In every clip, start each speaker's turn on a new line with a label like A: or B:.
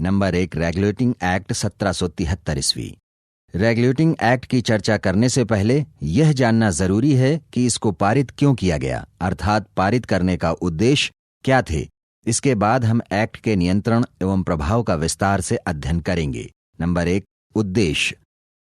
A: Number 1 regulating act 1773 ईस्वी। Regulating act की चर्चा करने से पहले यह जानना जरूरी है कि इसको पारित क्यों किया गया, अर्थात पारित करने का उद्देश्य क्या थे। इसके बाद हम एक्ट के नियंत्रण एवं प्रभाव का विस्तार से अध्ययन करेंगे। नंबर 1 उद्देश्य।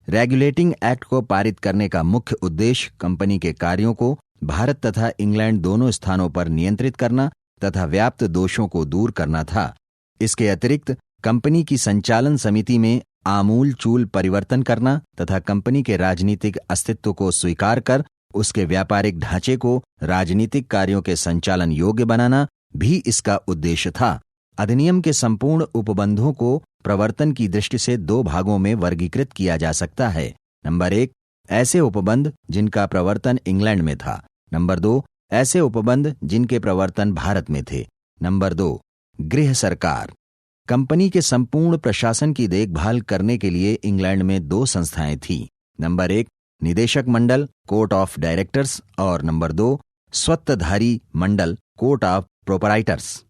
A: रेगुलेटिंग एक्ट को पारित करने का मुख्य उद्देश्य कंपनी के कार्यों को भारत तथा इंग्लैंड दोनों स्थानों पर नियंत्रित करना तथा व्याप्त दोषों को दूर करना था। इसके अतिरिक्त कंपनी की संचालन समिति में आमूल चूल परिवर्तन करना तथा कंपनी के राजनीतिक अस्तित्व को स्वीकार कर उसके व्यापारिक ढांचे को राजनीतिक कार्यों के संचालन योग्य बनाना भी इसका उद्देश्य था। अधिनियम के संपूर्ण उपबंधों को प्रवर्तन की दृष्टि से 2 भागों में वर्गीकृत किया जा सकता है। नंबर 1 ऐसे उपबंध जिनका प्रवर्तन इंग्लैंड में था। नंबर 2 ऐसे उपबंध जिनके प्रवर्तन भारत में थे। नंबर 2 गृह सरकार। कंपनी के संपूर्ण प्रशासन की देखभाल करने के लिए इंग्लैंड में 2 संस्थाएं थीं। नंबर 1 निदेशक मंडल कोर्ट ऑफ डायरेक्टर्स और नंबर 2 स्वत्वधारी मंडल कोर्ट ऑफ प्रोपराइटर्स।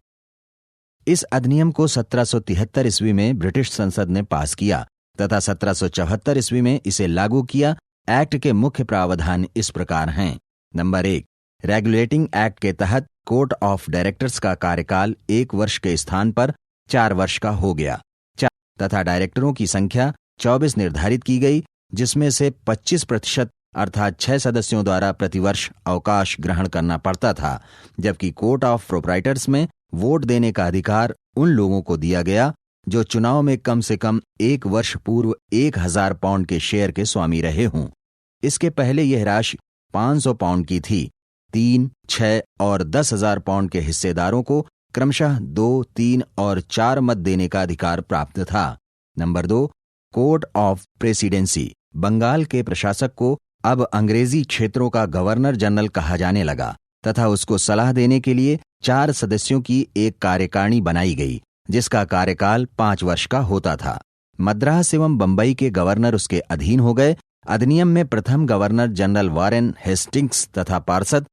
A: इस अधिनियम को 1773 ईस्वी में ब्रिटिश संसद ने पास किया तथा 1774 ईस्वी में इसे लागू किया। एक्ट के मुख्य प्रावधान इस प्रकार हैं। नंबर 1 रेगुलेटिंग एक्ट के तहत कोर्ट ऑफ डायरेक्टर्स का कार्यकाल 1 वर्ष के स्थान पर 4 वर्ष का हो गया तथा डायरेक्टरों की संख्या 24 निर्धारित की गई, जिसमें से 25% अर्थात 6 सदस्यों द्वारा प्रतिवर्ष अवकाश ग्रहण करना पड़ता था, जबकि कोर्ट ऑफ प्रोपराइटर्स में वोट देने का अधिकार उन लोगों को दिया गया जो चुनाव में कम से कम 1 वर्ष पूर्व 1000 पाउंड के शेयर के स्वामी रहे हों। इसके पहले यह राशि 500 पाउंड की थी। 3, 6 और 10,000 पाउंड के हिस्सेदारों को क्रमशः 2, 3 और 4 मत देने का अधिकार प्राप्त था। Number 2 court of presidency. Bengal के प्रशासक को अब अंग्रेजी क्षेत्रों का गवर्नर जनरल कहा जाने लगा तथा उसको सलाह देने के लिए 4 सदस्यों की एक कार्यकारिणी बनाई गई, जिसका कार्यकाल 5 वर्ष का होता था। मद्रास एवं बंबई के गवर्नर उसके अधीन हो गए। अधिनियम में प्रथम गवर्नर जनरल वारेन हेस्टिंग्स तथा पार्षद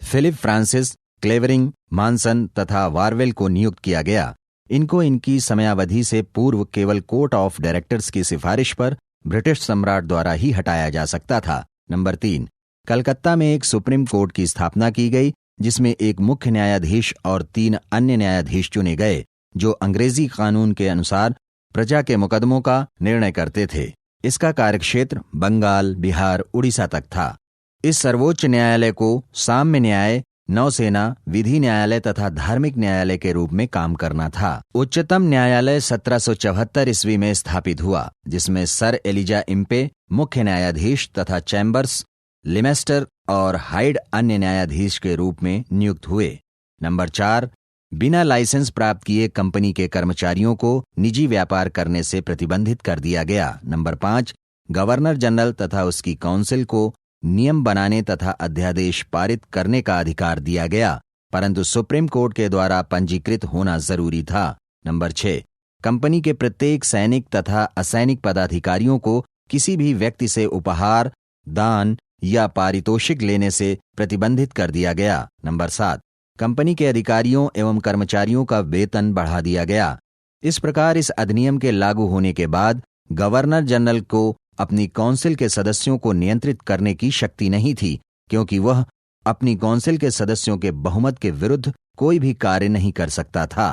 A: फिलिप फ्रांसिस, क्लेवरिंग, मानसन तथा वारवेल को नियुक्त किया गया। इनको इनकी समयावधि से पूर्व केवल कोर्ट ऑफ डायरेक्टर्स की सिफारिश पर ब्रिटिश सम्राट द्वारा ही हटाया जा सकता था। नंबर 3 कलकत्ता में एक सुप्रीम कोर्ट की स्थापना की गई, जिसमें एक मुख्य न्यायाधीश और 3 अन्य न्यायाधीश चुने गए, जो अंग्रेजी कानून के अनुसार प्रजा के मुकदमों का निर्णय करते थे। इसका कार्यक्षेत्र बंगाल, बिहार, उड़ीसा तक था। इस सर्वोच्च न्यायालय को साम्य न्याय, नौसेना, विधि न्यायालय तथा धार्मिक न्यायालय के रूप में काम करना था। उच्चतम न्यायालय 1774 ईस्वी में स्थापित हुआ, जिसमें सर एलिजा इम्पे मुख्य न्यायाधीश तथा चैम्बर्स, लिमेस्टर और हाइड अन्य न्यायाधीश के रूप में नियुक्त हुए। नंबर 4 बिना लाइसेंस प्राप्त किए कंपनी के कर्मचारियों को निजी व्यापार करने से प्रतिबंधित कर दिया गया। नंबर 5 गवर्नर जनरल तथा उसकी काउंसिल को नियम बनाने तथा अध्यादेश पारित करने का अधिकार दिया गया, परंतु सुप्रीम कोर्ट के द्वारा पंजीकृत होना जरूरी था। नंबर 6 कंपनी के प्रत्येक सैनिक तथा असैनिक पदाधिकारियों को किसी भी व्यक्ति से उपहार, दान या पारितोषिक लेने से प्रतिबंधित कर दिया गया। नंबर 7 कंपनी के अधिकारियों एवं कर्मचारियों का वेतन बढ़ा दिया गया। इस प्रकार इस अधिनियम के लागू होने के बाद गवर्नर जनरल को अपनी काउंसिल के सदस्यों को नियंत्रित करने की शक्ति नहीं थी, क्योंकि वह अपनी काउंसिल के सदस्यों के बहुमत के विरुद्ध कोई भी कार्य नहीं कर सकता था।